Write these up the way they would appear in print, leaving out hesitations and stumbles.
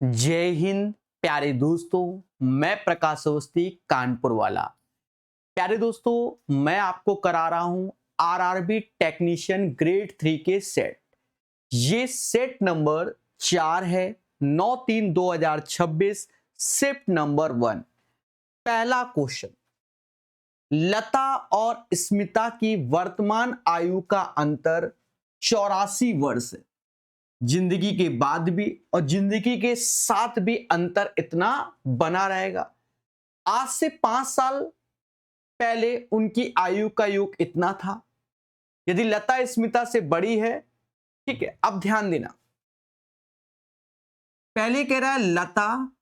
जय हिंद प्यारे दोस्तों। मैं प्रकाश अवस्थी कानपुर वाला। प्यारे दोस्तों, मैं आपको करा रहा हूं आरआरबी टेक्नीशियन ग्रेड 3 के सेट। ये सेट नंबर 4 है, 9/3/2026, शिफ्ट नंबर 1। पहला क्वेश्चन, लता और स्मिता की वर्तमान आयु का अंतर 84 वर्ष है। जिंदगी के बाद भी और जिंदगी के साथ भी अंतर इतना बना रहेगा। आज से 5 साल पहले उनकी आयु का योग इतना था। यदि लता स्मिता से बड़ी है, ठीक है, अब ध्यान देना। पहले कह रहा है लता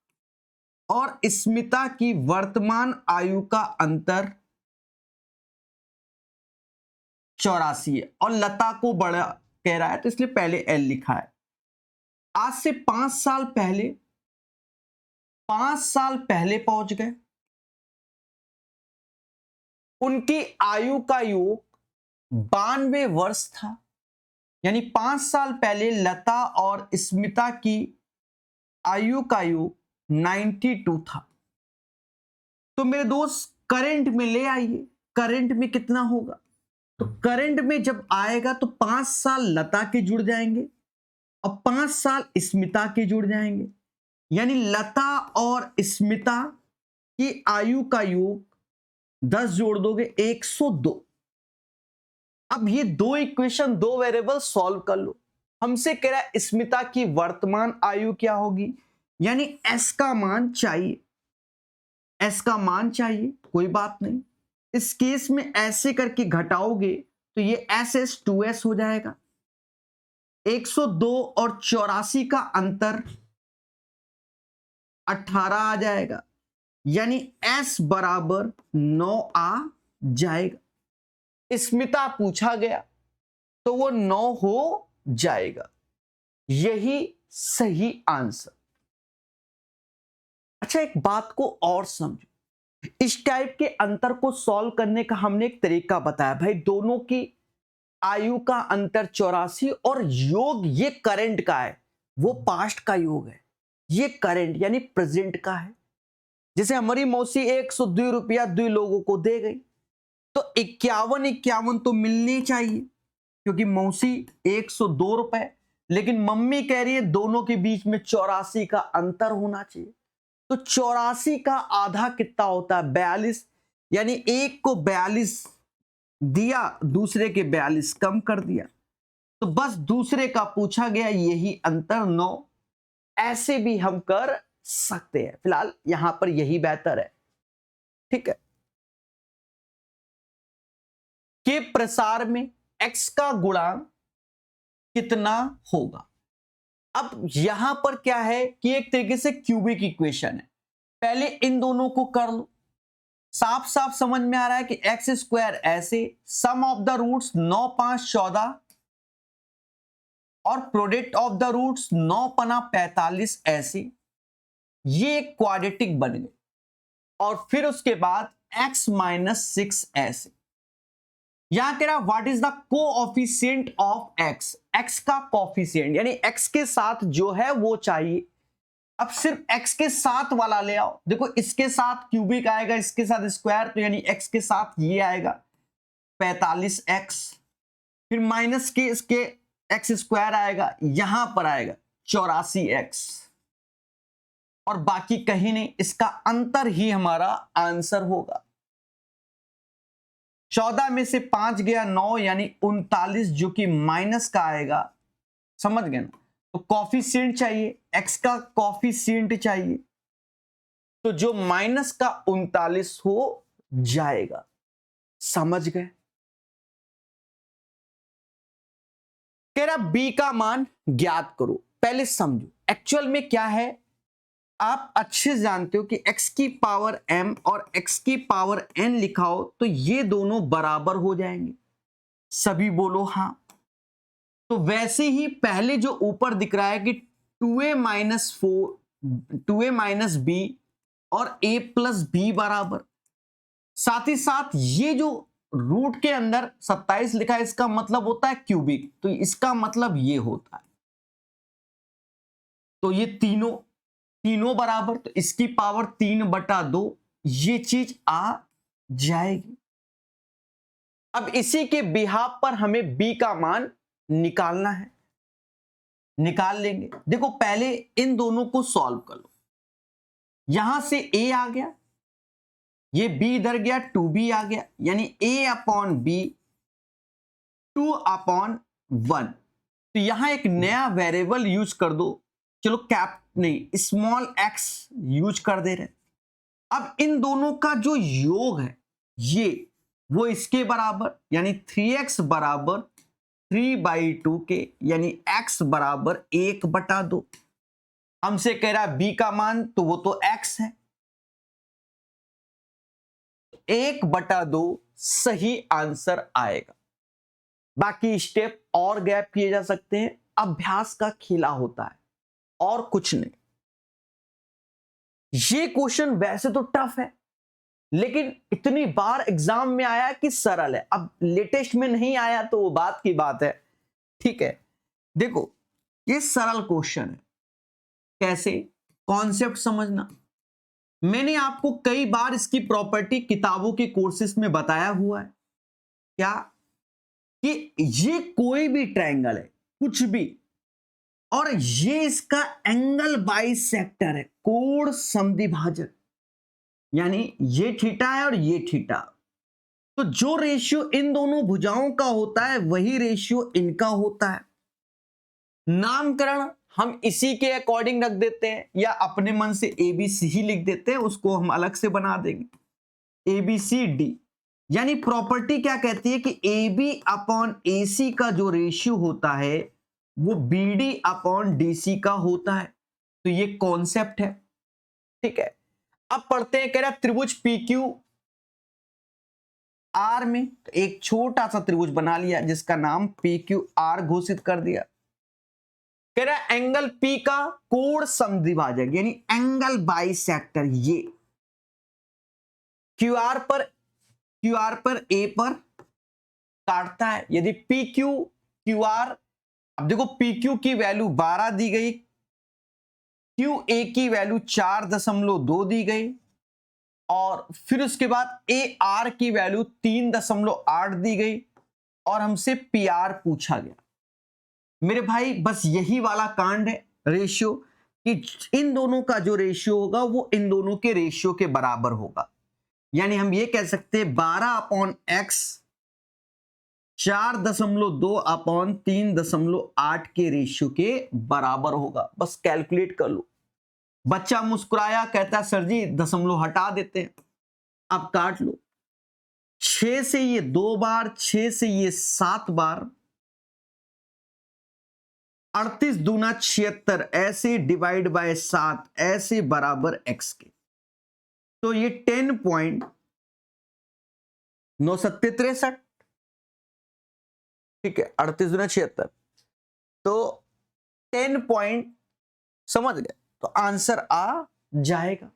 और स्मिता की वर्तमान आयु का अंतर 84 है और लता को बड़ा कह रहा है, तो इसलिए पहले एल लिखा है। आज से 5 साल पहले 5 साल पहले पहुंच गए। उनकी आयु का योग 92 वर्ष था। यानी 5 साल पहले लता और स्मिता की आयु का योग 92 था। तो मेरे दोस्त करंट में ले आइए, करंट में कितना होगा। तो करंट में जब आएगा तो 5 साल लता के जुड़ जाएंगे और 5 साल स्मिता के जुड़ जाएंगे। यानी लता और स्मिता की आयु का योग 10 जोड़ दोगे 102। अब ये दो इक्वेशन, दो वेरिएबल सॉल्व कर लो। हमसे कह रहा है स्मिता की वर्तमान आयु क्या होगी, यानी एस का मान चाहिए। एस का मान चाहिए, कोई बात नहीं। इस केस में ऐसे करके घटाओगे तो ये एस 2s हो जाएगा। 102 और 84 का अंतर 18 आ जाएगा, यानी s बराबर 9 आ जाएगा। स्मिता पूछा गया तो वो 9 हो जाएगा। यही सही आंसर। अच्छा, एक बात को और समझो। इस टाइप के अंतर को सॉल्व करने का हमने एक तरीका बताया। भाई, दोनों की आयु का अंतर 84 और योग ये करंट का है, वो पास्ट का योग है। ये करंट यानी प्रेजेंट का है। जैसे हमारी मौसी 102 रुपया 2 लोगों को दे गई, तो 51 तो मिलने चाहिए, क्योंकि मौसी 102 रुपए, लेकिन मम्मी कह रही है दोनों के बीच में 84 का अंतर होना चाहिए। तो 84 का आधा कितना होता है? 42। यानी एक को 42 दिया, दूसरे के 42 कम कर दिया, तो बस दूसरे का पूछा गया, यही अंतर 9। ऐसे भी हम कर सकते हैं, फिलहाल यहां पर यही बेहतर है। ठीक है, के प्रसार में x का गुणांक कितना होगा। अब यहां पर क्या है कि एक तरीके से क्यूबिक इक्वेशन है। पहले इन दोनों को कर लो। साफ साफ समझ में आ रहा है कि एक्स स्क्वायर ऐसे, सम ऑफ द रूट्स 9 5 14 और प्रोडक्ट ऑफ द रूट्स 9 पना 45 ऐसे, ये एक क्वाड्रेटिक बन गए। और फिर उसके बाद x माइनस 6 ऐसे। यहां कह रहा what is the coefficient of x, x का कोऑफिशिएंट यानी x के साथ जो है वो चाहिए। अब सिर्फ x के साथ वाला ले आओ। देखो, इसके साथ क्यूबिक आएगा, इसके साथ स्क्वायर, तो यानी x के साथ ये आएगा 45x, फिर माइनस के इसके x स्क्वायर आएगा, यहां पर आएगा 84x, और बाकी कहीं नहीं। इसका अंतर ही हमारा आंसर होगा। 14 में से 5 गया 9, यानी 39, जो कि माइनस का आएगा। समझ गए ना? तो कॉफिशिएंट चाहिए, x का कॉफिशिएंट चाहिए, तो जो माइनस का 39 हो जाएगा। समझ गए? कह रहा b का मान ज्ञात करो। पहले समझो एक्चुअल में क्या है। आप अच्छे से जानते हो कि x की पावर m और x की पावर n लिखाओ तो ये दोनों बराबर हो जाएंगे। सभी बोलो हाँ। तो वैसे ही पहले जो ऊपर दिख रहा है कि 2a minus 4 2a minus b और a प्लस b बराबर, साथ ही साथ ये जो रूट के अंदर 27 लिखा है, इसका मतलब होता है क्यूबिक, तो इसका मतलब ये होता है। तो ये तीनों तीनों बराबर, तो इसकी पावर 3/2 ये चीज आ जाएगी। अब इसी के बिहाफ पर हमें b का मान निकालना है, निकाल लेंगे। देखो पहले इन दोनों को सॉल्व कर लो। यहां से a आ गया, ये b इधर गया, 2b आ गया, यानी a/b 2/1। तो यहां एक नया वेरिएबल यूज कर दो, चलो कैप नहीं स्मॉल x यूज कर दे रहे। अब इन दोनों का जो योग है ये वो इसके बराबर, यानी 3x बराबर 3/2 के, यानी x बराबर 1/2। हमसे कह रहा है b का मान, तो वो तो x है, 1/2 सही आंसर आएगा। बाकी स्टेप और गैप किए जा सकते हैं, अभ्यास का खेला होता है और कुछ नहीं। ये क्वेश्चन वैसे तो टफ है, लेकिन इतनी बार एग्जाम में आया कि सरल है। अब लेटेस्ट में नहीं आया तो वो बात की बात है, ठीक है। देखो ये सरल क्वेश्चन है, कैसे, कॉन्सेप्ट समझना। मैंने आपको कई बार इसकी प्रॉपर्टी किताबों के कोर्सेस में बताया हुआ है, क्या कि ये कोई भी ट्रायंगल है, कुछ भी, और ये इसका एंगल बाइसेक्टर है, कोण समद्विभाजक, यानी ये थीटा है और ये थीटा। तो जो रेशियो इन दोनों भुजाओं का होता है वही रेशियो इनका होता है। नामकरण हम इसी के अकॉर्डिंग रख देते हैं, या अपने मन से ABC ही लिख देते हैं, उसको हम अलग से बना देंगे ABCD। यानी प्रॉपर्टी क्या कहती है कि AB/AC का जो रेशियो होता है वो BD/DC का होता है। तो ये कॉन्सेप्ट है, ठीक है। अब पढ़ते हैं, कह रहा त्रिभुज PQR में एक छोटा सा त्रिभुज बना लिया जिसका नाम PQR घोषित कर दिया। कह रहा एंगल P का कोण समद्विभाजक, यानी एंगल बाइसेक्टर, ये QR पर A पर काटता है। यदि PQ QR, अब देखो PQ की वैल्यू 12 दी गई, QA की वैल्यू 4.2 दी गई, और फिर उसके बाद AR की वैल्यू 3.8 दी गई, और हमसे PR पूछा गया। मेरे भाई बस यही वाला कांड है रेशियो, कि इन दोनों का जो रेशियो होगा वो इन दोनों के रेशियो के बराबर होगा। यानी हम ये कह सकते हैं 12/x 4.2/3.8 के रेशियो के बराबर होगा। बस कैलकुलेट कर लो। बच्चा मुस्कुराया, कहता सर जी दशमलव हटा देते हैं। अब काट लो, 6 से ये 2 बार, 6 से ये 7 बार, 38 दूना 76, ऐसे डिवाइड बाय 7, ऐसे बराबर x के। तो ये 10.963, ठीक है, 38 दूना 76, तो 10 पॉइंट, समझ गए, तो आंसर आ जाएगा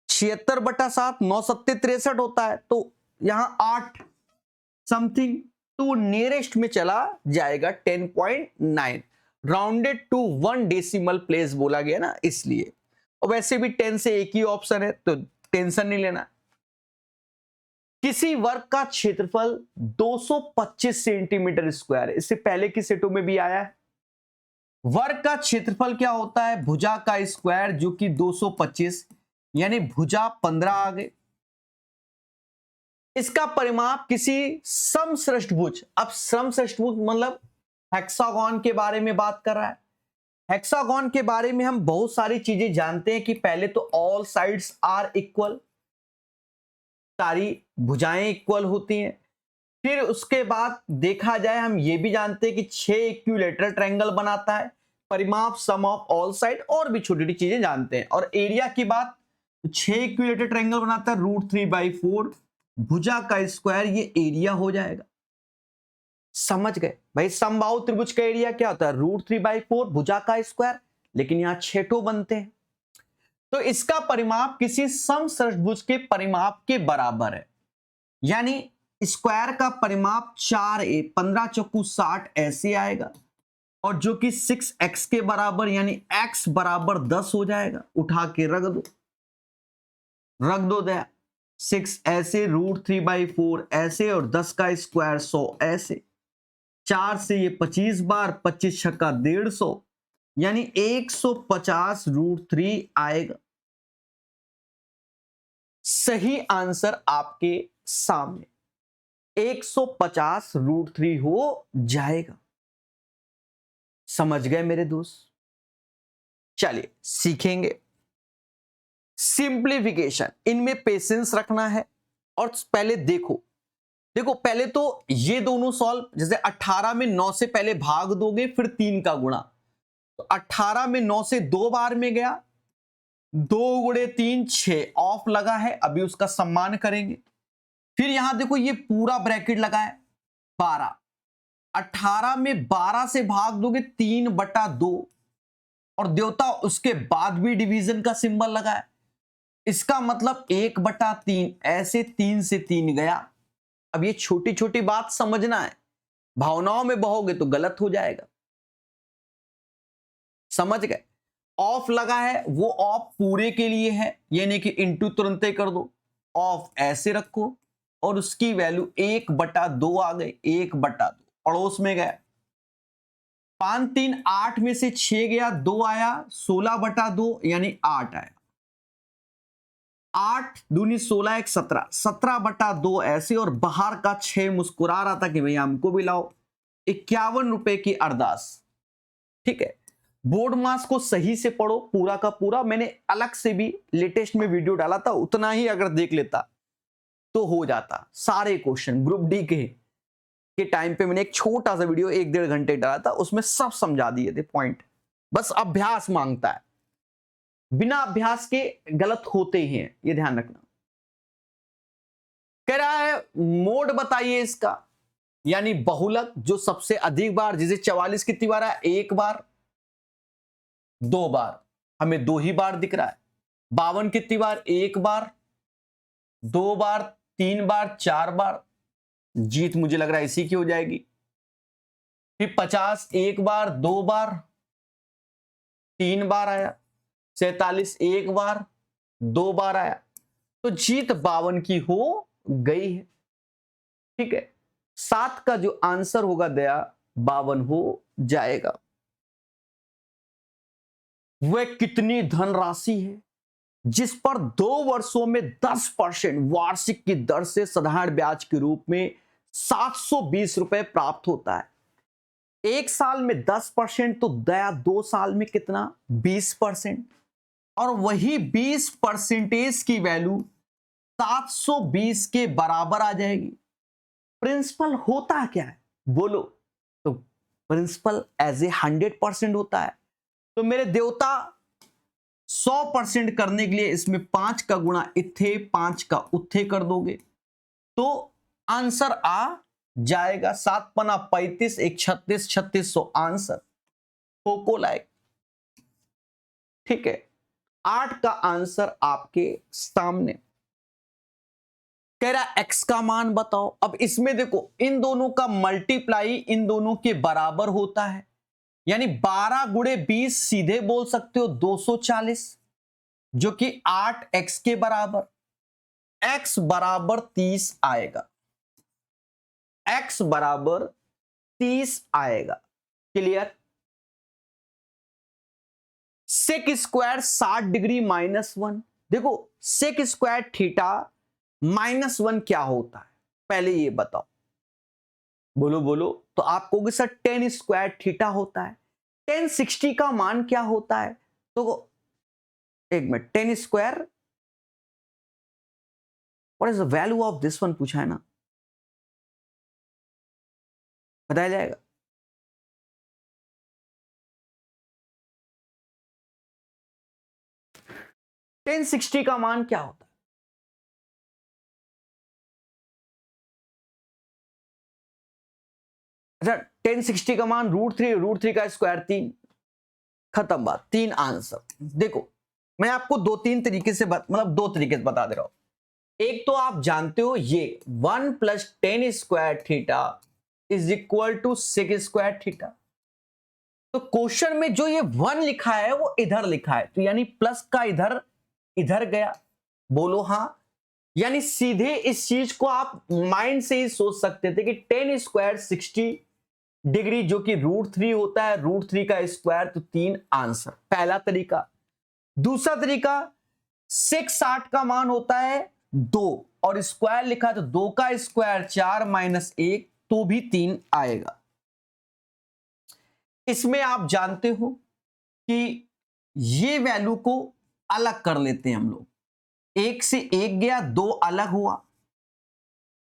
76/7, 963 होता है, तो यहां 8 समथिंग, तो नियरेस्ट में चला जाएगा 10.9, राउंडेड टू 1 डेसिमल प्लेस बोला गया ना, इसलिए। और वैसे भी 10 से एक ही ऑप्शन है, तो टेंशन नहीं लेना। किसी वर्ग का क्षेत्रफल 225 सेंटीमीटर स्क्वायर है, इससे पहले की सेटों में भी आया है। वर्ग का क्षेत्रफल क्या होता है, भुजा का स्क्वायर, जो कि 225, यानी भुजा 15 आ गए। इसका परिमाप किसी समश्रष्टभुज, अब समश्रष्टभुज मतलब हेक्सागोन के बारे में बात कर रहा है। हेक्सागोन के बारे में हम बहुत सारी चीजें जानते हैं कि पहले तो ऑल साइड्स आर इक्वल, सारी भुजाएं इक्वल होती हैं। फिर उसके बाद देखा जाए, हम ये भी जानते हैं कि 6 इक्विलैटरल ट्रायंगल बनाता है, परिमाप सम ऑफ ऑल साइड, और भी छोटी छोटी चीजें जानते हैं। और एरिया की बात, 6 इक्विलैटरल ट्रायंगल बनाता है, √3/4 भुजा का स्क्वायर, ये एरिया हो जाएगा। समझ गए भाई, समबाहु त्रिभुज का एरिया क्या होता है, √3/4 भुजा का स्क्वायर, लेकिन यहां 6 बनते हैं। तो इसका परिमाप किसी समश्रष्टभुज के परिमाप के बराबर है, यानी स्क्वायर का परिमाप 4a, 15 चौकू 60 ऐसे आएगा। और जो कि 6x के बराबर यानी x बराबर 10 हो जाएगा। उठा के रख दो दया 6 ऐसे, √3/4 ऐसे, और 10 का स्क्वायर 100 ऐसे। 4 से ये 25 बार, 25 छक्का 150, यानी 150 √3 आएगा। सही आंसर आपके सामने 150 √3 हो जाएगा। समझ गए मेरे दोस्त? चलिए सीखेंगे सिंप्लीफिकेशन। इनमें पेशेंस रखना है। और पहले देखो पहले तो ये दोनों सॉल्व, जैसे 18 में 9 से पहले भाग दोगे, फिर 3 का गुणा। तो 18 में 9 से 2 बार में गया, 2 गुणे 3 6, ऑफ लगा है, अभी उसका सम्मान करेंगे। फिर यहां देखो ये पूरा ब्रैकेट लगा है 12। 18 में 12 से भाग दोगे 3/2, और देवता उसके बाद भी डिवीजन का सिंबल लगा है। इसका मतलब 1/3 ऐसे, 3 से 3 गया। अब ये छोटी छोटी बात समझना है, भावनाओं में बहोगे तो गलत हो जाएगा। समझ गए? ऑफ लगा है, वो ऑफ पूरे के लिए है, ये नहीं कि इंटू तुरंत ही कर दो। ऑफ ऐसे रखो और उसकी वैल्यू 1/2 आ गई। 1/2 पड़ोस में गया। 5 3 8 में से 6 गया, 2 आया, 16/2 यानी 8 आया। 8 दूनी 16 1 17, 17/2 ऐसे, और बाहर का 6 मुस्कुरा रहा था कि भैया हमको भी लाओ। 51 रुपए की अरदास। ठीक है, बोर्ड मास को सही से पढ़ो पूरा का पूरा। मैंने अलग से भी लेटेस्ट में वीडियो डाला था, उतना ही अगर देख लेता तो हो जाता। सारे क्वेश्चन ग्रुप डी के टाइम पे मैंने एक छोटा सा वीडियो 1-1.5 घंटे डाला था, उसमें सब समझा दिए थे पॉइंट। बस अभ्यास मांगता है, बिना अभ्यास के गलत होते ही हैं, ये ध्यान रखना। कह रहा है मोड बताइए इसका, यानी बहुलक जो सबसे अधिक बार, जिसे 44 कितनी बार है? 1 बार, 2 बार, हमें 2 ही बार दिख रहा है। 52 कितनी बार? 1 बार, 2 बार, 3 बार, 4 बार। जीत मुझे लग रहा है इसी की हो जाएगी। फिर 50 1 बार, 2 बार, 3 बार आया। 47 1 बार, 2 बार आया। तो जीत 52 की हो गई है। ठीक है, 7 का जो आंसर होगा दया 52 हो जाएगा। वह कितनी धनराशि है जिस पर 2 वर्षों में 10% वार्षिक की दर से साधारण ब्याज के रूप में 720 रुपए प्राप्त होता है। 1 साल में 10% तो दया 2 साल में कितना? 20%। और वही 20% की वैल्यू 720 के बराबर आ जाएगी। प्रिंसिपल होता क्या है बोलो? तो प्रिंसिपल एज ए 100% होता है। तो मेरे देवता 100% करने के लिए इसमें 5 का गुणा इत्थे, 5 का उत्थे कर दोगे तो आंसर आ जाएगा। 7 पना 35, 1 36, 3600 आंसर को लायक। ठीक है, 8 का आंसर आपके सामने। कह रहा x का मान बताओ। अब इसमें देखो इन दोनों का मल्टीप्लाई इन दोनों के बराबर होता है, यानी 12 गुणे 20 सीधे बोल सकते हो 240, जो कि 8x के बराबर। x बराबर 30 आएगा। x बराबर 30 आएगा। क्लियर? Sec square 60 degree -1। देखो सेक स्क्वायर थीटा -1 क्या होता है पहले ये बताओ। बोलो बोलो। तो आप कहोगे सर tan स्क्वायर थीटा होता है। tan 60 का मान क्या होता है? तो एक minute, tan square what is the value of this one पूछा है ना, बताया जाएगा। tan 60 का मान क्या होता है? अच्छा, tan 60 का मान √3 का स्क्वायर 3। खत्म बात। 3 आंसर। देखो मैं आपको 2-3 तरीके से मतलब 2 तरीके से बता दे रहा हूं। एक तो आप जानते हो ये 1 + tan square theta is equal to sec square theta. तो क्वेश्चन में जो ये 1 लिखा है वो इधर लिखा है, तो यानी प्लस का इधर इधर गया। बोलो हाँ। यानी सीधे इस चीज को आप माइंड से ही सोच सकते थे कि 10 स्क्वायर 60 डिग्री जो कि √3 होता है, √3 का स्क्वायर, तो 3 आंसर, पहला तरीका। दूसरा तरीका, 6/8 का मान होता है 2 और स्क्वायर लिखा है तो 2 का स्क्वायर 4 - 1, तो भी 3 आएगा। इसमें आप जानते हो कि ये वैल्यू को अलग कर लेते हैं हम लोग। 1 से 1 गया, 2 अलग हुआ,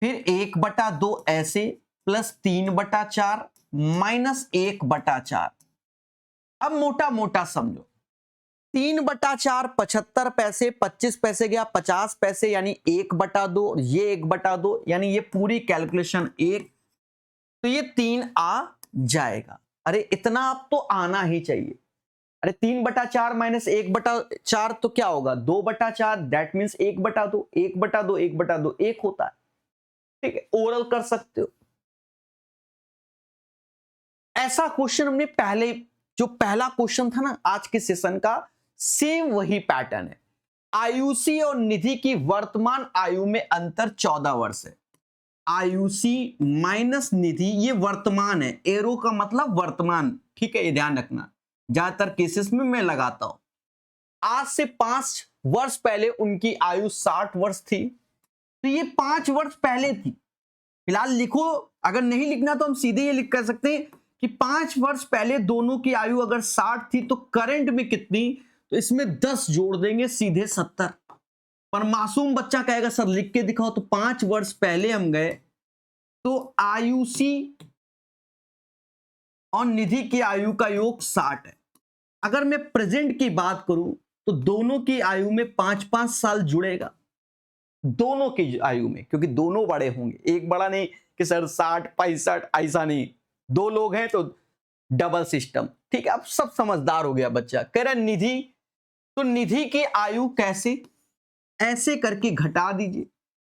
फिर 1/2 ऐसे, प्लस 3/4 माइनस 1/4। अब मोटा मोटा समझो, 3/4 75 पैसे, 25 पैसे गया 50 पैसे, यानी 1/2, ये 1/2, यानी ये पूरी कैलकुलेशन 1, तो ये 3 आ जाएगा। अरे इतना आप तो आना ही चाहिए। अरे 3/4 माइनस 1/4 तो क्या होगा, 2/4, दैट मीन्स 1/2, 1/2, 1/2 1 होता है। ठीक है, ओरल कर सकते हो। ऐसा क्वेश्चन हमने पहले, जो पहला क्वेश्चन था ना आज के सेशन का, सेम वही पैटर्न है। आयुषी और निधि की वर्तमान आयु में अंतर 14 वर्ष है। आयुषी माइनस निधि, ये वर्तमान है, एरो का मतलब वर्तमान, ठीक है, ये ध्यान रखना, ज्यादातर केसेस में मैं लगाता हूं। आज से 5 वर्ष पहले उनकी आयु 60 वर्ष थी, तो ये 5 वर्ष पहले थी। फिलहाल लिखो, अगर नहीं लिखना तो हम सीधे ये लिख कर सकते हैं कि 5 वर्ष पहले दोनों की आयु अगर 60 थी तो करंट में कितनी, तो इसमें 10 जोड़ देंगे, सीधे 70। पर मासूम बच्चा कहेगा सर लिख के दिखाओ, तो 5 वर्ष पहले हम गए तो आयुषी और निधि की आयु का योग 60 है। अगर मैं प्रेजेंट की बात करूं तो दोनों की आयु में 5-5 साल जुड़ेगा, दोनों की आयु में, क्योंकि दोनों बड़े होंगे, एक बड़ा नहीं कि सर 60 65, ऐसा नहीं, 2 लोग हैं तो डबल सिस्टम। ठीक है, अब सब समझदार हो गया बच्चा। कह रहा निधि, तो निधि की आयु कैसे, ऐसे करके घटा दीजिए,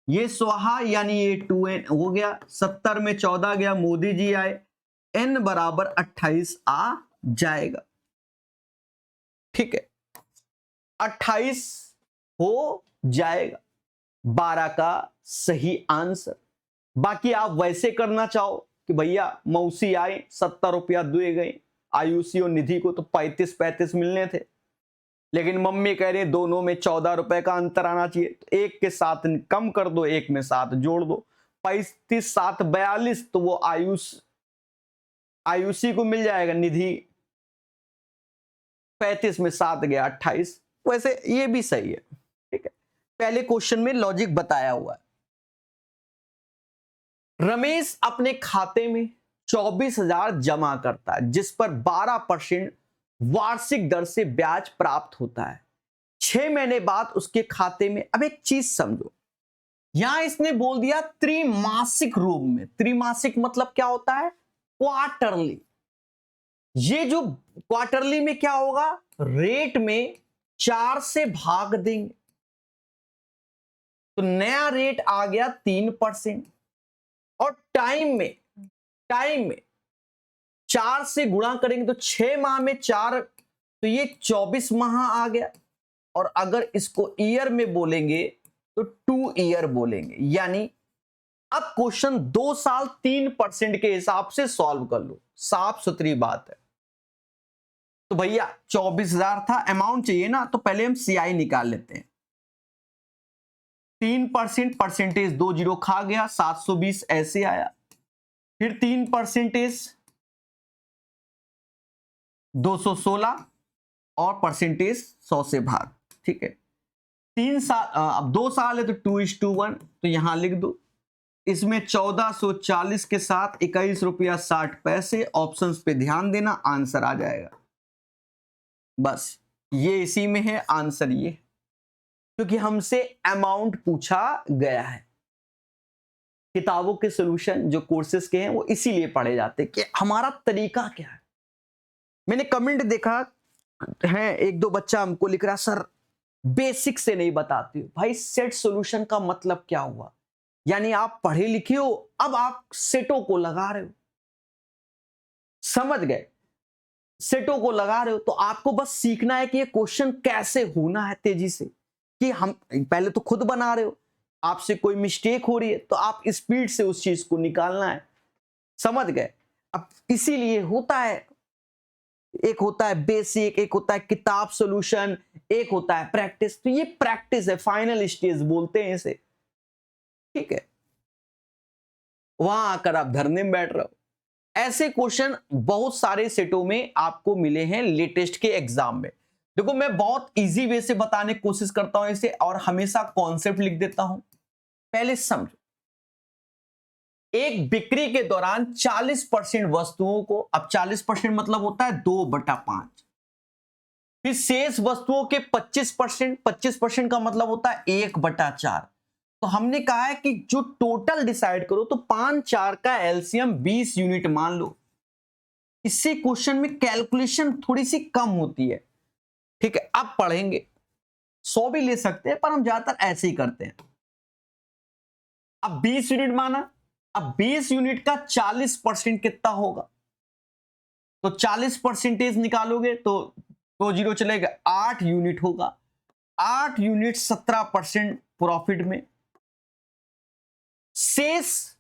ये स्वाहा यानी ये 2n हो गया, 70 में 14 गया, मोदी जी आए, n बराबर 28 आ जाएगा। ठीक है, 28 हो जाएगा 12 का सही आंसर। बाकी आप वैसे करना चाहो कि भैया मौसी आए 70 रुपया दिए गए, आयुषी और निधि को तो 35-35 मिलने थे, लेकिन मम्मी कह रही दोनों में 14 रुपए का अंतर आना चाहिए, तो एक के साथ कम कर दो, एक में 7 जोड़ दो, 35 7 42, तो वो आयुषी को मिल जाएगा, निधि 35 में 7 गया 28। वैसे ये भी सही है। ठीक है, पहले क्वेश्चन में लॉजिक बताया हुआ है। रमेश अपने खाते में 24,000 जमा करता है, जिस पर 12% वार्षिक दर से ब्याज प्राप्त होता है। 6 महीने बाद उसके खाते में, अब एक चीज समझो, यहां इसने बोल दिया त्रैमासिक रूप में। त्रैमासिक मतलब क्या होता है, क्वार्टरली। ये जो क्वार्टरली में क्या होगा, रेट में 4 से भाग देंगे, तो नया रेट आ गया 3%, और टाइम में 4 से गुणा करेंगे तो 6 माह में 4, तो ये 24 माह आ गया। और अगर इसको ईयर में बोलेंगे तो 2 ईयर बोलेंगे। यानी अब क्वेश्चन 2 साल 3% के हिसाब से सॉल्व कर लो, साफ सुथरी बात है। तो भैया 24,000 था, अमाउंट चाहिए ना, तो पहले हम सीआई निकाल लेते हैं। 3% परसेंटेज 2 जीरो खा गया, 720 ऐसे आया, फिर 3% 216 और परसेंटेज 100 से भाग। ठीक है, 3 साल, अब 2 साल है तो 2:1, तो यहां लिख दो। इसमें 1440 के साथ 21 रुपया 60 पैसे, ऑप्शंस पे ध्यान देना, आंसर आ जाएगा। बस ये इसी में है आंसर, ये क्योंकि हमसे अमाउंट पूछा गया है। किताबों के सॉल्यूशन जो कोर्सेज के हैं वो इसीलिए पढ़े जाते हैं कि हमारा तरीका क्या है। मैंने कमेंट देखा है, 1-2 बच्चा हमको लिख रहा, सर बेसिक से नहीं बताते हो। भाई सेट सॉल्यूशन का मतलब क्या हुआ, यानी आप पढ़े लिखे हो, अब आप सेटों को लगा रहे हो, समझ गए। सेटों को लगा रहे हो तो आपको बस सीखना है कि ये क्वेश्चन कैसे होना है तेजी से, कि हम पहले तो खुद बना रहे हो, आपसे कोई मिस्टेक हो रही है तो आप स्पीड से उस चीज को निकालना है, समझ गए। अब इसीलिए होता है, एक होता है बेसिक, एक होता है किताब सॉल्यूशन, एक होता है प्रैक्टिस। तो ये प्रैक्टिस है, फाइनल स्टेज बोलते हैं इसे, ठीक है। वहां आकर आप धरने में बैठ रहे हो। ऐसे क्वेश्चन बहुत सारे सेटों में आपको मिले हैं लेटेस्ट के एग्जाम में। देखो मैं बहुत इजी वे से बताने की कोशिश करता हूं इसे, और हमेशा कॉन्सेप्ट लिख देता हूं। पहले समझो, एक बिक्री के दौरान 40% वस्तुओं को, अब 40% मतलब होता है 2/5, फिर शेष वस्तुओं के 25%, 25% का मतलब होता है 1/4। तो हमने कहा है कि जो टोटल डिसाइड करो तो 5-4 का एलसीएम 20 यूनिट मान लो। इससे क्वेश्चन में कैलकुलेशन थोड़ी सी कम होती है, ठीक है। अब पढ़ेंगे, 100 भी ले सकते हैं पर हम ज्यादातर ऐसे ही करते हैं। अब 20 यूनिट माना, अब 20 यूनिट का 40% कितना होगा, तो 40% निकालोगे तो 2 जीरो चलेगा, 8 यूनिट होगा। 8 यूनिट 17% प्रॉफिट में। शेष,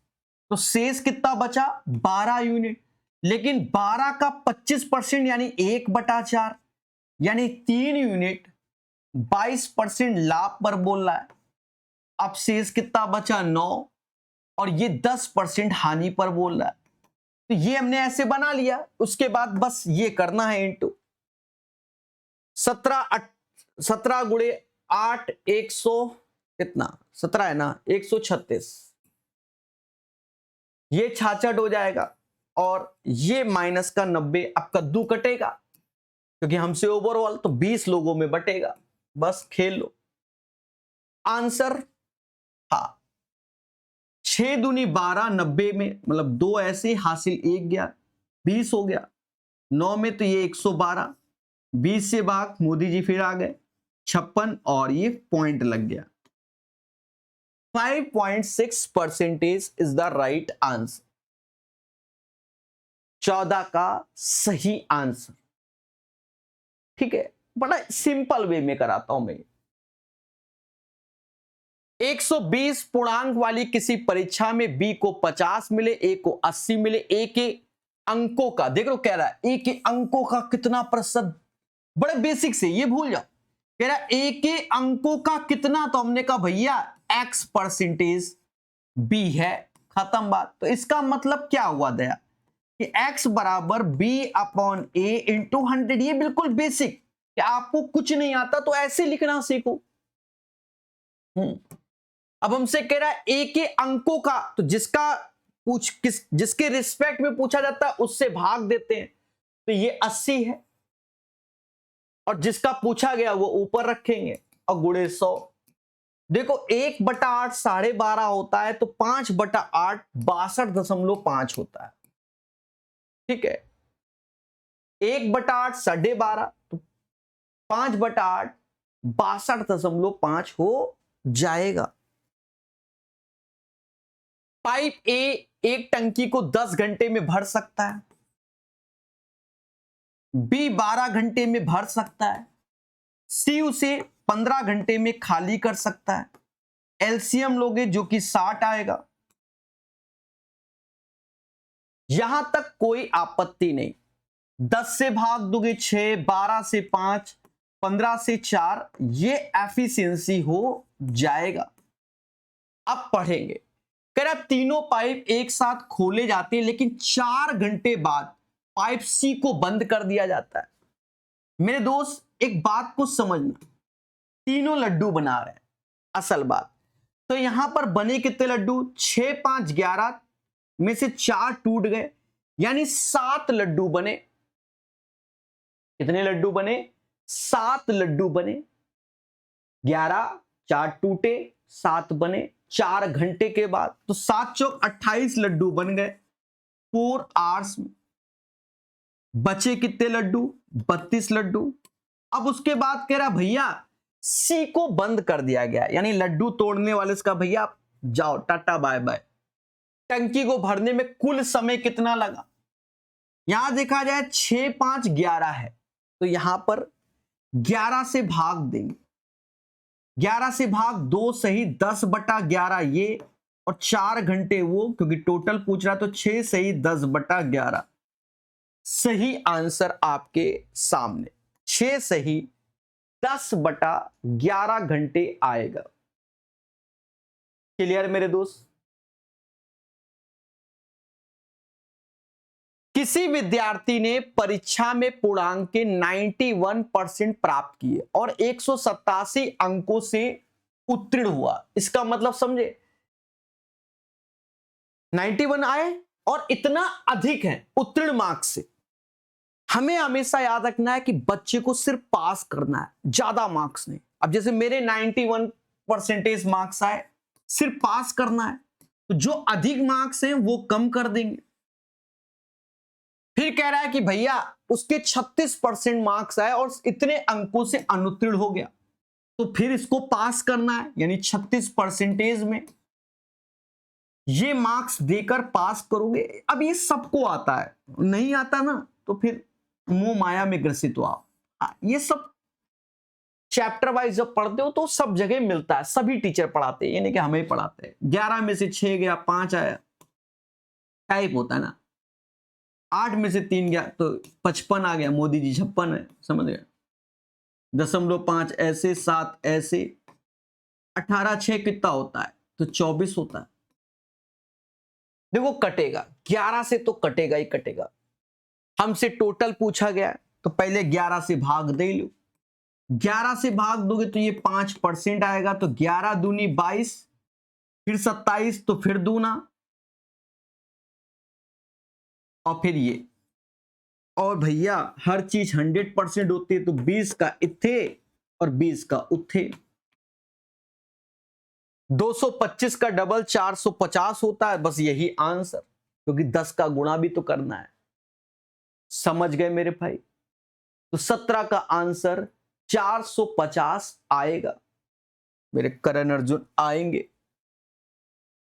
तो शेष कितना बचा, 12 यूनिट। लेकिन 12 का 25% यानी 1/4, यानी 3 यूनिट 22% लाभ पर बोल रहा है। अब शेष कितना बचा, 9, और ये 10% हानि पर बोल रहा है। तो ये हमने ऐसे बना लिया। उसके बाद बस ये करना है इंटू 17 गुणे 8, 100 कितना, 17 है ना, 136। ये 66 हो जाएगा, और ये माइनस का 90। अब कद्दू कटेगा क्योंकि हमसे ओवरऑल, तो 20 लोगों में बटेगा। बस खेल लो। आंसर, हाँ, 6 दूनी 12, 90 में, मतलब 2 ऐसे हासिल 1 गया, 20 हो गया। 9 में तो ये 112, 20 से भाग, मोदी जी फिर आ गए 56, और ये पॉइंट लग गया। 5.6% इज द राइट आंसर, 14 का सही आंसर, ठीक है। बड़ा सिंपल वे में कराता हूं मैं। 120 पूर्णांक वाली किसी परीक्षा में बी को 50 मिले, ए को 80 मिले। ए के अंकों का, देख लो कह रहा है ए के अंकों का कितना प्रतिशत, बड़े बेसिक से ये भूल जाओ। कह रहा है ए के अंकों का कितना, तो हमने कहा भैया x% बी है, खत्म बात। तो इसका मतलब क्या हुआ दया, कि x बराबर b/a/100। ये बिल्कुल बेसिक, कि आपको कुछ नहीं आता तो ऐसे लिखना सीखो। अब हमसे कह रहा है ए के अंकों का, तो जिसके रिस्पेक्ट में पूछा जाता है उससे भाग देते हैं। तो ये 80 है, और जिसका पूछा गया वो ऊपर रखेंगे, और गुणे 100। देखो 1/8 12.5 होता है, तो 5/8 62.5 होता है, ठीक है। 1/8 12.5, तो 5/8 62.5 हो जाएगा। पाइप ए एक टंकी को 10 घंटे में भर सकता है, बी 12 घंटे में भर सकता है, सी उसे 15 घंटे में खाली कर सकता है। एलसीएम लोगे जो कि 60 आएगा। यहां तक कोई आपत्ति नहीं। 10 से भाग दोगे 6, 12 से 5, 15 से 4, ये एफिशिएंसी हो जाएगा। अब पढ़ेंगे, कह रहा तीनों पाइप एक साथ खोले जाते हैं, लेकिन 4 घंटे बाद पाइप सी को बंद कर दिया जाता है। मेरे दोस्त एक बात को समझना, तीनों लड्डू बना रहे हैं, असल बात तो यहां पर बने कितने लड्डू, 6, 5, 11 में से 4 टूट गए, यानी 7 लड्डू बने। कितने लड्डू बने, 7 लड्डू बने। 11, 4 टूटे, 7 बने 4 घंटे के बाद, तो 7 चौक 28 लड्डू बन गए 4 आवर्स में। बचे कितने लड्डू, 32 लड्डू। अब उसके बाद कह रहा भैया सी को बंद कर दिया गया, यानी लड्डू तोड़ने वाले इसका भैया जाओ टाटा बाय बाय। टंकी को भरने में कुल समय कितना लगा, यहां देखा जाए 6 5 11 है, तो यहां पर 11 से भाग देंगे, 11 से भाग 2 सही 10/11 ये, और 4 घंटे वो, क्योंकि टोटल पूछ रहा तो 6 सही 10/11 सही आंसर आपके सामने, 6 सही 10/11 घंटे आएगा। क्लियर मेरे दोस्त? किसी विद्यार्थी ने परीक्षा में पूर्णांक के 91% प्राप्त किए और 187 अंकों से उत्तीर्ण हुआ, इसका मतलब समझे, 91 आए और इतना अधिक है उत्तीर्ण मार्क्स से। हमें हमेशा याद रखना है कि बच्चे को सिर्फ पास करना है, ज्यादा मार्क्स नहीं। अब जैसे मेरे 91% मार्क्स आए, सिर्फ पास करना है, तो जो अधिक मार्क्स हैं वो कम कर देंगे। फिर कह रहा है कि भैया उसके 36% मार्क्स आए और इतने अंकों से अनुत्तीर्ण हो गया, तो फिर इसको पास करना है, यानी 36% में ये मार्क्स देकर पास करोगे। अब ये सबको आता है, नहीं आता ना तो फिर मोह माया में ग्रसित हो आप। ये सब चैप्टर वाइज जब पढ़ते हो तो सब जगह मिलता है, सभी टीचर पढ़ाते हैं, ये नहीं कि हमें पढ़ाते हैं। 11 में से 6 गया, 5 आया, टाइप होता है ना। 8 में से 3 गया तो 55 आ गया, मोदी जी 56 है, समझ गए। 0.5 ऐसे, 7 ऐसे, 18 6 कितना होता है, तो 24 होता है। देखो कटेगा, 11 से तो कटेगा ही कटेगा। हमसे टोटल पूछा गया तो पहले 11 से भाग दे लो, 11 से भाग दोगे तो ये 5% आएगा, तो 11 दूनी 22, फिर 27, तो फिर दूना, और फिर ये। और भैया हर चीज 100% होती है, तो 20 का इत्थे और 20 का उत्थे। 225 का डबल 450 होता है, बस यही आंसर, क्योंकि 10 का गुणा भी तो करना है। समझ गए मेरे भाई? तो 17 का आंसर 450 आएगा। मेरे करण अर्जुन आएंगे।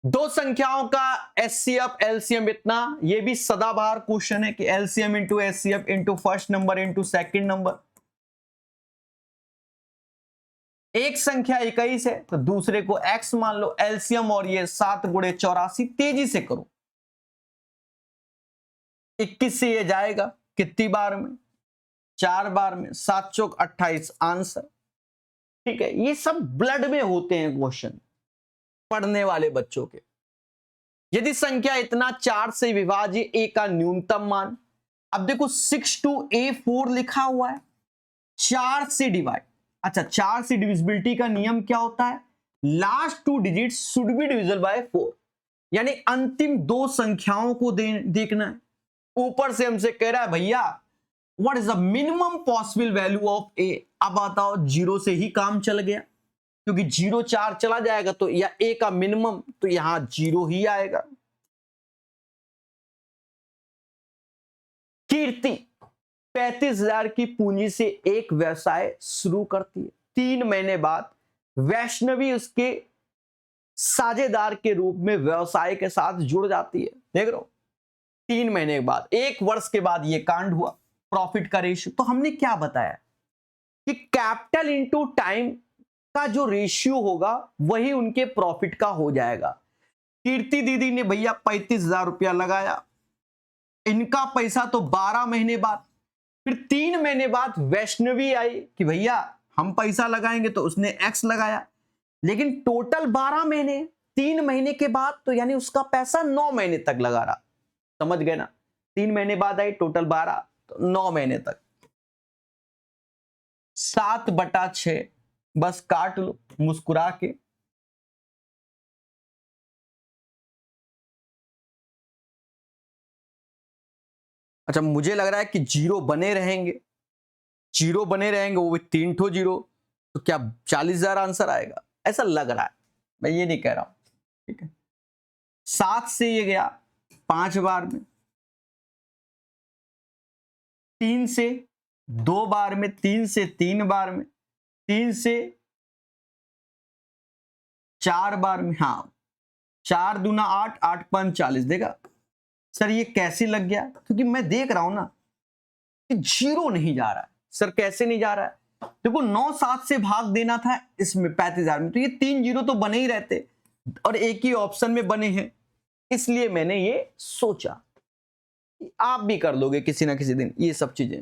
दो संख्याओं का एचसीएफ एलसीएम इतना, ये भी सदाबहार क्वेश्चन है कि LCM into HCF into first number into second number. एक संख्या 21 है तो दूसरे को x मान लो, एलसीएम और ये 7 गुणे 84, तेजी से करो। 21 से ये जाएगा कितनी बार में, 4 बार में, 7 चौक 28 आंसर। ठीक है, ये सब ब्लड में होते हैं क्वेश्चन पढ़ने वाले बच्चों के। यदि संख्या इतना 4 से विभाज्य a का न्यूनतम मान, अब देखो 6 to a4 लिखा हुआ है, 4 से डिवाइड। अच्छा, 4 से डिविजिबिलिटी का नियम क्या होता है, last 2 digit should be divisible by 4, यानी अंतिम 2 संख्याओं को देखना है। ऊपर से हमसे कह रहा है भैया what is the minimum possible value of a। अब बताओ, 0 से ही काम चल गया, क्योंकि 0 4 चला जाएगा तो या a का मिनिमम, तो यहां 0 ही आएगा। कीर्ति 35,000 की पूंजी से एक व्यवसाय शुरू करती है। 3 महीने बाद वैष्णवी उसके साझेदार के रूप में व्यवसाय के साथ जुड़ जाती है। देख रहे हो, 3 महीने के बाद, 1 वर्ष के बाद ये कांड हुआ। प्रॉफिट का रेशियो तो हमने क्या बताया कि कैपिटल इनटू टाइम का जो रेशियो होगा वही उनके प्रॉफिट का हो जाएगा। कीर्ति दीदी ने भैया 35,000 रुपया लगाया, इनका पैसा तो 12 महीने बाद। फिर 3 महीने बाद वैष्णवी आई कि भैया हम पैसा लगाएंगे, तो उसने एक्स लगाया, लेकिन टोटल 12 महीने, 3 महीने के बाद, तो यानी उसका पैसा 9 महीने तक लगा रहा। समझ गए ना? 3 महीने बाद आई, टोटल 12, तो 9 महीने तक। 7/6 बस काट लो मुस्कुरा के। अच्छा, मुझे लग रहा है कि 0 बने रहेंगे, 0 बने रहेंगे, वो भी 3 ठो 0, तो क्या 40,000 आंसर आएगा? ऐसा लग रहा है, मैं ये नहीं कह रहा हूं। ठीक है, 7 से ये गया 5 बार में, 3 से 2 बार में, 3 से 3 बार में, 3 से 4 बार में, हाँ 4 दूना 8, 8 5 40, देखा सर ये कैसे लग गया, क्योंकि मैं देख रहा हूं ना कि 0 नहीं जा रहा है। सर कैसे नहीं जा रहा है, देखो 9-7 से भाग देना था इसमें 35,000 में, तो ये 3 0 तो बने ही रहते और एक ही ऑप्शन में बने हैं, इसलिए मैंने ये सोचा आप भी कर लोगे किसी ना किसी दिन ये सब चीजें।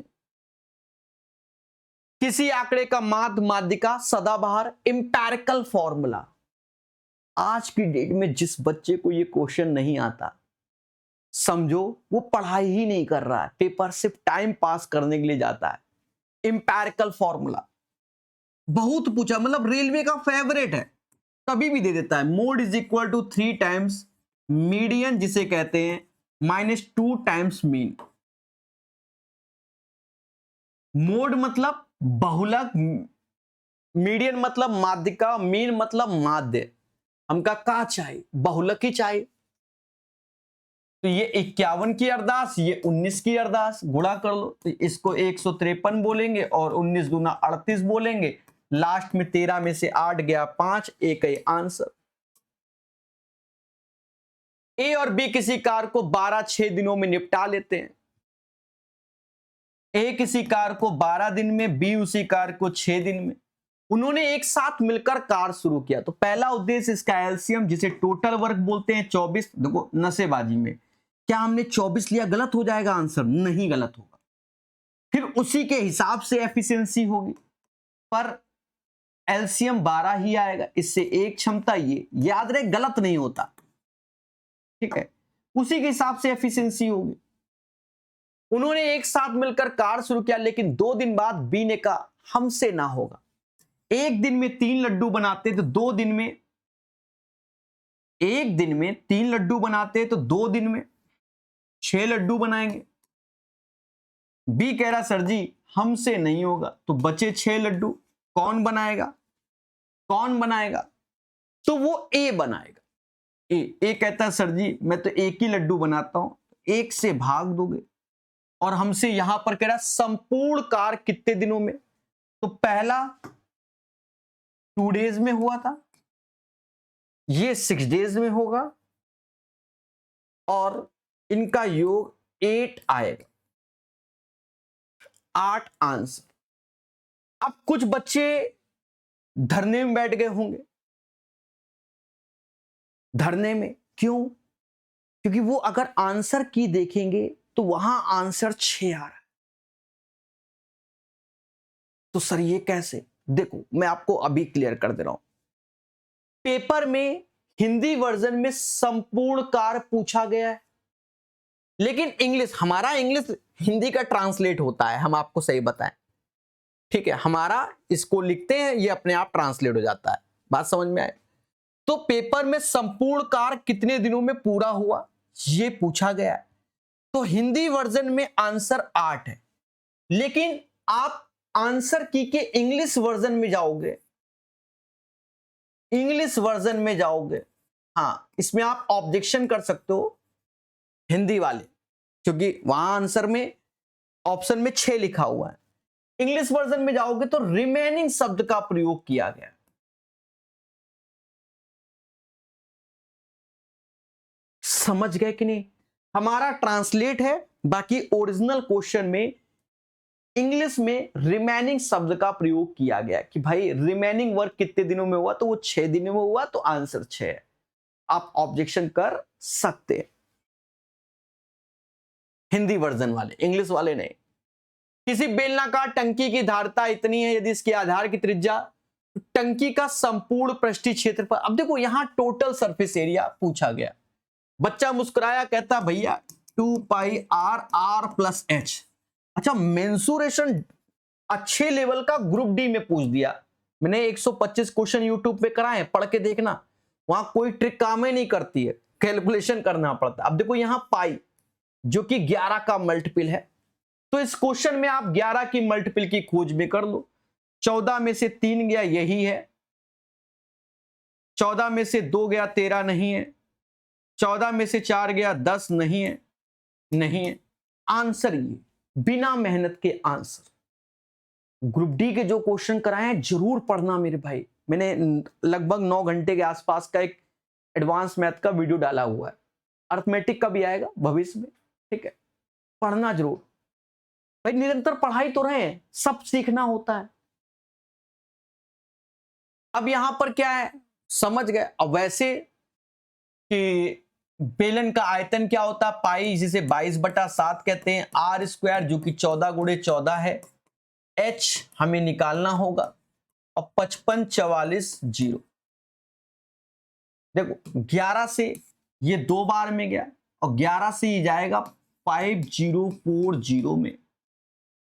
किसी आंकड़े का माध्य माध्यिका सदाबहार इंपैरिकल फॉर्मूला। आज की डेट में जिस बच्चे को ये क्वेश्चन नहीं आता, समझो वो पढ़ाई ही नहीं कर रहा है, पेपर सिर्फ टाइम पास करने के लिए जाता है। इंपैरिकल फॉर्मूला बहुत पूछा, मतलब रेलवे का फेवरेट है, कभी भी दे देता है। Mode is equal to 3 times median, जिसे कहते हैं -2 टाइम्स मीन। मोड मतलब बहुलक, मीडियन मतलब माध्यिका, मीन मतलब माध्य। हमका का चाहिए, बहुलक ही चाहिए। तो ये 51 की अरदास, ये 19 की अरदास, गुणा कर लो तो इसको 153 बोलेंगे और 19 दूना 38 बोलेंगे। लास्ट में 13 में से 8 गया 5, एक ही आंसर। ए और बी किसी कार को 12-6 दिनों में निपटा लेते हैं। ए किसी कार को 12 दिन में, बी उसी कार को 6 दिन में। उन्होंने एक साथ मिलकर कार शुरू किया, तो पहला उद्देश्य इसका एलसीएम, जिसे टोटल वर्क बोलते हैं, 24। देखो नशेबाजी में क्या हमने 24 लिया, गलत हो जाएगा आंसर? नहीं गलत होगा। फिर उसी के हिसाब से एफिशिएंसी होगी, पर एलसीएम 12 ही आएगा। इससे एक क्षमता, ये याद रहे गलत नहीं होता, ठीक है। उसी के हिसाब से एफिशिएंसी होगी। उन्होंने एक साथ मिलकर कार शुरू किया, लेकिन 2 दिन बाद बी ने कहा हमसे ना होगा। एक दिन में 3 लड्डू बनाते तो 2 दिन में, एक दिन में 3 लड्डू बनाते तो 2 दिन में 6 लड्डू बनाएंगे। बी कह रहा सर जी हमसे नहीं होगा, तो बचे 6 लड्डू कौन बनाएगा, कौन बनाएगा? तो वो ए बनाएगा। ए कहता है सर जी मैं तो एक ही लड्डू बनाता हूं, 1 से भाग दोगे। और हमसे यहां पर कह रहा संपूर्ण कार कितने दिनों में, तो पहला 2 डेज में हुआ था, ये 6 डेज में होगा, और इनका योग 8 आएगा, 8 आंसर। अब कुछ बच्चे धरने में बैठ गए होंगे। धरने में क्यों? क्योंकि वो अगर आंसर की देखेंगे तो वहां आंसर 6 आ रहा है। तो सर ये कैसे? देखो मैं आपको अभी क्लियर कर दे रहा हूं। पेपर में हिंदी वर्जन में संपूर्ण कार पूछा गया है, लेकिन इंग्लिश, हमारा इंग्लिश हिंदी का ट्रांसलेट होता है, हम आपको सही बताएं, ठीक है। हमारा इसको लिखते हैं, ये अपने आप ट्रांसलेट हो जाता है। बात समझ में आए? तो पेपर में संपूर्ण कार कितने दिनों में पूरा हुआ ये पूछा गया है। तो हिंदी वर्जन में आंसर 8 है, लेकिन आप आंसर की के इंग्लिश वर्जन में जाओगे, इंग्लिश वर्जन में जाओगे, हाँ इसमें आप ऑब्जेक्शन कर सकते हो हिंदी वाले, क्योंकि वहां आंसर में ऑप्शन में 6 लिखा हुआ है। इंग्लिश वर्जन में जाओगे तो रिमेनिंग शब्द का प्रयोग किया गया। समझ गए कि नहीं? हमारा ट्रांसलेट है, बाकी ओरिजिनल क्वेश्चन में इंग्लिश में रिमेनिंग शब्द का प्रयोग किया गया कि भाई रिमेनिंग वर्क कितने दिनों में हुआ, तो वो 6 दिनों में हुआ, तो आंसर 6 है। आप ऑब्जेक्शन कर सकते हैं हिंदी वर्जन वाले, इंग्लिश वाले नहीं। किसी बेलनाकार टंकी की धारता इतनी है यदि इसके आधार की त्रिज्या, टंकी का संपूर्ण पृष्ठीय क्षेत्रफल। अब देखो यहां टोटल सरफेस एरिया पूछा गया। बच्चा मुस्कुराया, कहता भैया 2 पाई r प्लस h। अच्छा मेंसुरेशन अच्छे लेवल का ग्रुप डी में पूछ दिया। मैंने 125 क्वेश्चन यूट्यूब पे कराए, पढ़ के देखना, वहां कोई ट्रिक काम ही नहीं करती है, कैलकुलेशन करना पड़ता। अब देखो यहां पाई जो कि 11 का मल्टीपल है, तो इस क्वेश्चन में आप 11 की मल्टीपल की खोज में कर लो। 14 में से 3 गया यही है, 14 में से 2 गया 13 नहीं है, 14 में से 4 गया 10 नहीं है, नहीं है। आंसर ये बिना मेहनत के आंसर। ग्रुप डी के जो क्वेश्चन कराए हैं जरूर पढ़ना मेरे भाई। मैंने लगभग 9 घंटे के आसपास का एक एडवांस मैथ का वीडियो डाला हुआ है, अर्थमेटिक का भी आएगा भविष्य में, ठीक है। पढ़ना जरूर भाई, निरंतर पढ़ाई तो रहे हैं, सब सीखना होता है। अब यहां पर क्या है समझ गए। अब वैसे कि बेलन का आयतन क्या होता है, पाई जिसे 22/7 कहते हैं, आर स्क्वायर जो कि 14 गुणे 14 है, एच हमें निकालना होगा, और 55 44 0। देखो 11 से ये 2 बार में गया, और 11 से ये जाएगा 5040 में,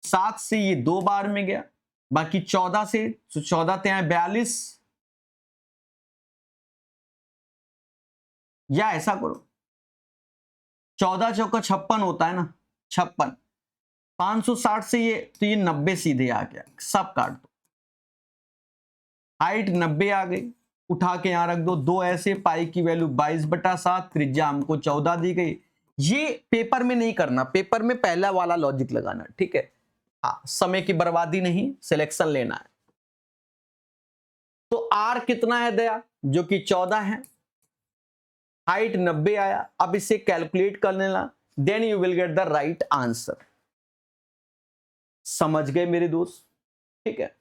7 से ये 2 बार में गया, बाकी 14 से, तो 14 ते आए 42, या ऐसा करो 14 चौका 56 होता है ना, 56, 560 से ये, तो ये 90 सीधे आ गया, सब काट दो, हाइट 90 आ गई, उठा के यहां रख दो, 2 ऐसे, पाई की वैल्यू 22/7, त्रिज्या हमको 14 दी गई। ये पेपर में नहीं करना, पेपर में पहला वाला लॉजिक लगाना, ठीक है। हाँ, समय की बर्बादी नहीं, सिलेक्शन लेना है। तो आर कितना है दया, जो कि 14 है, हाइट 90 आया। अब इसे कैलकुलेट कर लेना, then you will get the right answer. समझ गए मेरे दोस्त, ठीक है।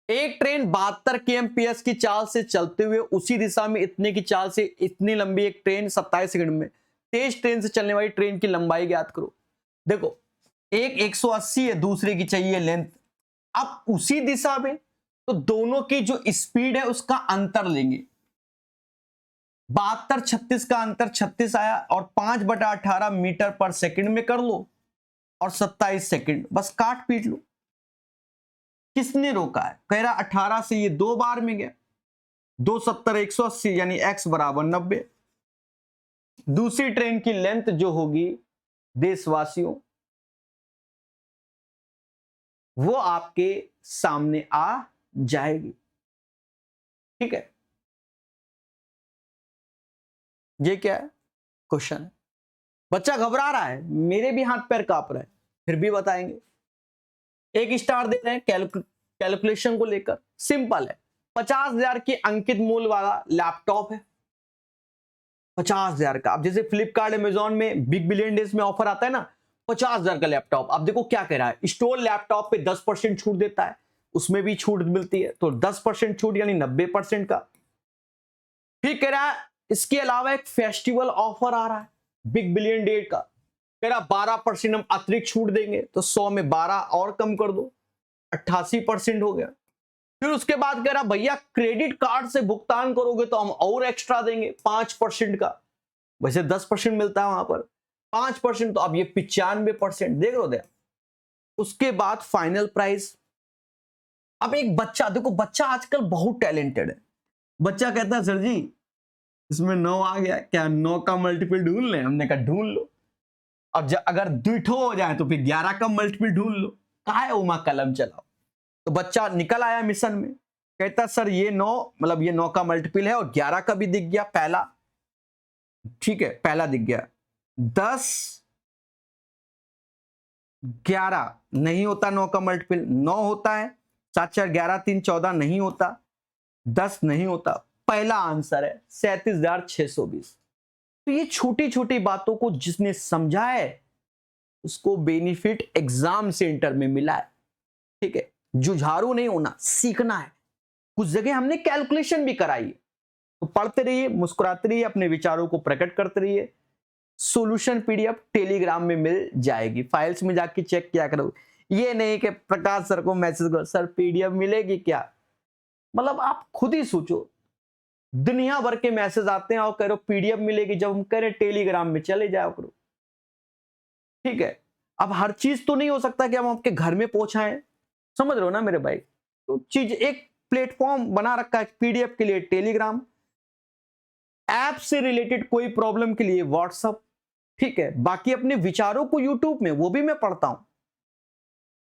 एक ट्रेन 72 kmph की चाल से चलते हुए उसी दिशा में इतने की चाल से, इतनी लंबी एक ट्रेन 27 सेकंड में, तेज ट्रेन से चलने वाली ट्रेन की लंबाई ज्ञात करो। देखो एक 180 है, दूसरे की चाहिए लेंथ। अब उसी दिशा में, तो दोनों की जो स्पीड है उसका अंतर लेंगे। 72 36 का अंतर 36 आया, और 5/18 मीटर पर सेकंड में कर लो, और 27 सेकंड, बस काट पीट लो। किसने रोका है, कह रहा 18 से ये 2 बार में गया, 2 70 180 यानी x बराबर 90। दूसरी ट्रेन की लेंथ जो होगी देशवासियों, वो आपके सामने आ जाएगी, ठीक है। ये क्या है क्वेश्चन है। बच्चा घबरा रहा है, मेरे भी हाथ पैर कांप रहे हैं, फिर भी बताएंगे। 1 स्टार दे रहे हैं कैलकुलेशन को लेकर, सिंपल है। 50,000 की अंकित मूल्य वाला लैपटॉप है, 50,000 का। अब जैसे फ्लिपकार्ट अमेजॉन में बिग बिलियन डेज में ऑफर आता है ना, 50,000 का लैपटॉप। अब देखो क्या कह रहा है, स्टोर लैपटॉप पे 10% छूट देता है, उसमें भी छूट मिलती है, तो 10% छूट यानी 90% का। फिर कह रहा है इसके अलावा एक फेस्टिवल ऑफर आ रहा है बिग बिलियन डे का, कह रहा 12% हम अतिरिक्त छूट देंगे, तो 100 में 12 और कम कर दो, 88% हो गया। फिर उसके बाद कह रहा भैया क्रेडिट कार्ड से भुगतान करोगे तो हम और एक्स्ट्रा देंगे 5% का, वैसे 10% मिलता है वहां पर, 5%, तो अब ये 95% देख लो दे। उसके बाद फाइनल प्राइस। अब एक बच्चा, देखो बच्चा आजकल बहुत टैलेंटेड है। बच्चा कहता है सर जी इसमें 9 आ गया, क्या 9 का मल्टीपल ढूंढ लें? हमने कहा ढूंढ लो। अब अगर दुठो हो जाए तो फिर 11 का मल्टीपल ढूंढ लो, कहा है उमा कलम चलाओ। तो बच्चा निकल आया मिशन में, कहता सर ये 9 मतलब ये 9 का मल्टीपल है, और 11 का भी दिख गया पहला, ठीक है पहला दिख गया। 10 11 नहीं होता 9 का मल्टीपल, 9 होता है, 7 4 11 3 14 नहीं होता, 10 नहीं होता। पहला आंसर है 37,620। तो ये छोटी छोटी बातों को जिसने समझा है उसको बेनिफिट एग्जाम सेंटर में मिला है, ठीक है। जुझारू नहीं होना, सीखना है। कुछ जगह हमने कैलकुलेशन भी कराई है, तो पढ़ते रहिए, मुस्कुराते रहिए, अपने विचारों को प्रकट करते रहिए। सॉल्यूशन पीडीएफ टेलीग्राम में मिल जाएगी, फाइल्स में जाके चेक किया करो। ये नहीं कि प्रकाश सर को मैसेज करो सर पीडीएफ मिलेगी क्या, मतलब आप खुद ही सोचो। दुनिया भर के मैसेज आते हैं और कह रहे हो पीडीएफ मिलेगी, जब हम कह रहे टेलीग्राम में चले जाओ करो, ठीक है। अब हर चीज तो नहीं हो सकता कि हम आपके घर में पहुंचाएं, समझ रहे हो ना मेरे भाई। तो चीज एक प्लेटफॉर्म बना रखा है पीडीएफ के लिए टेलीग्राम, ऐप से रिलेटेड कोई प्रॉब्लम के लिए व्हाट्सएप, ठीक है। बाकी अपने विचारों को यूट्यूब में वो भी मैं पढ़ता हूं,